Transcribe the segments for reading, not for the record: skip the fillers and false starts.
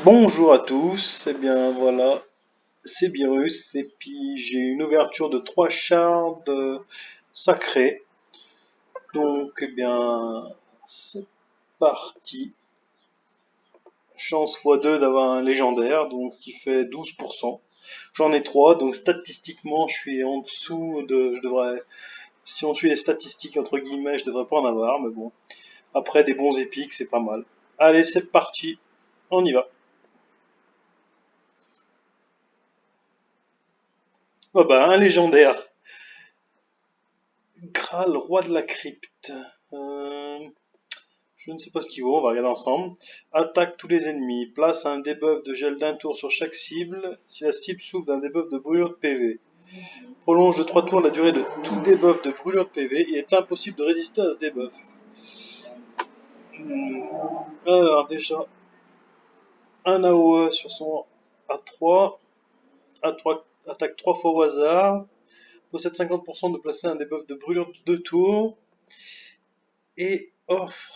Bonjour à tous, et bien voilà, c'est Virus, et puis j'ai une ouverture de 3 shards sacrés, donc c'est parti. Chance x2 d'avoir un légendaire, donc ce qui fait 12%. J'en ai 3, donc statistiquement je suis en dessous de... Si on suit les statistiques entre guillemets, je devrais pas en avoir, mais bon. Après des bons épiques, c'est pas mal. Allez, c'est parti, on y va. Oh bah, un légendaire. Graal, roi de la crypte. Euh, je ne sais pas ce qu'il vaut, on va regarder ensemble. Attaque tous les ennemis. Place un debuff de gel d'un tour sur chaque cible si la cible souffre d'un debuff de brûlure de PV. Prolonge de 3 tours la durée de tout debuff de brûlure de PV. Il est impossible de résister à ce debuff. Alors déjà, un AOE sur son A3. A3 attaque 3 fois au hasard. Possède 50% de placer un debuff de brûlure de 2 tours. Et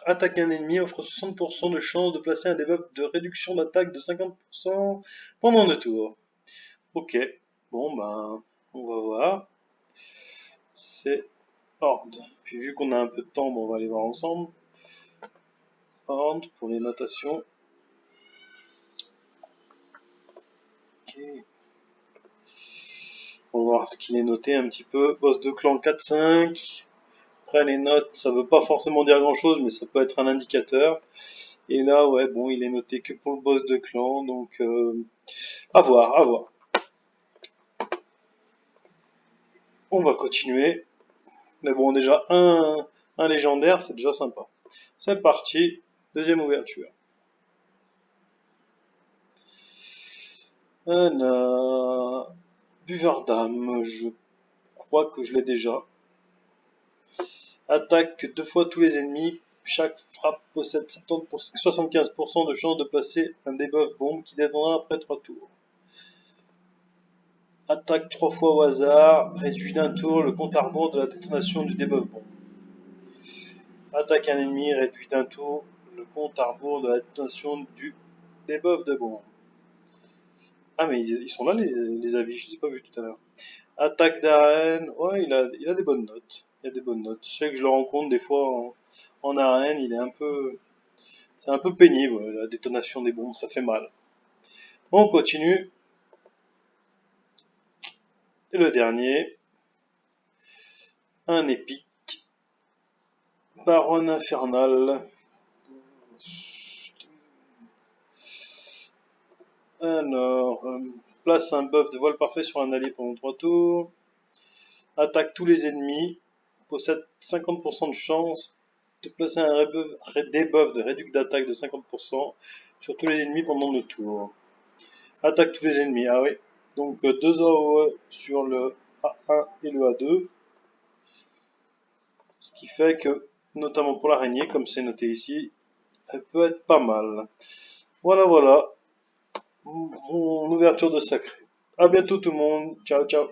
attaque un ennemi, offre 60% de chance de placer un debuff de réduction d'attaque de 50% pendant 2 tours. Ok, bon ben, on va voir. C'est Horde. Puis vu qu'on a un peu de temps, bon, on va aller voir ensemble. Horde pour les notations. Ok. On va voir ce qu'il est noté un petit peu. Boss de clan 4-5. Après les notes, ça veut pas forcément dire grand chose, mais ça peut être un indicateur. Et là, ouais, bon, il est noté que pour le boss de clan, donc à voir, à voir. On va continuer. Mais bon, déjà, un légendaire, c'est déjà sympa. C'est parti, deuxième ouverture. Un buveur d'âme, je crois que je l'ai déjà. Attaque 2 fois tous les ennemis. Chaque frappe possède 75% de chance de placer un debuff bombe qui détendra après 3 tours. Attaque 3 fois au hasard, réduit d'un tour le compte à rebours de la détonation du debuff bombe. Attaque un ennemi, réduit d'un tour le compte à rebours de la détonation du debuff de bombe. Ah mais ils sont là les avis, je les ai pas vus tout à l'heure. Attaque d'arène, ouais il a des bonnes notes. Il a des bonnes notes. Je sais que je le rencontre des fois en arène, il est un peu. C'est un peu pénible, la détonation des bombes, ça fait mal. On continue. Et le dernier, un épique. Baronne infernale. Alors, place un buff de vol parfait sur un allié pendant 3 tours. Attaque tous les ennemis. Possède 50% de chance de placer un debuff de réduction d'attaque de 50% sur tous les ennemis pendant 2 tours. Attaque tous les ennemis, ah oui. Donc 2 AOE sur le A1 et le A2. Ce qui fait que, notamment pour l'araignée, comme c'est noté ici, elle peut être pas mal. Voilà, voilà. Mon ouverture de sacré. A bientôt tout le monde. Ciao, ciao.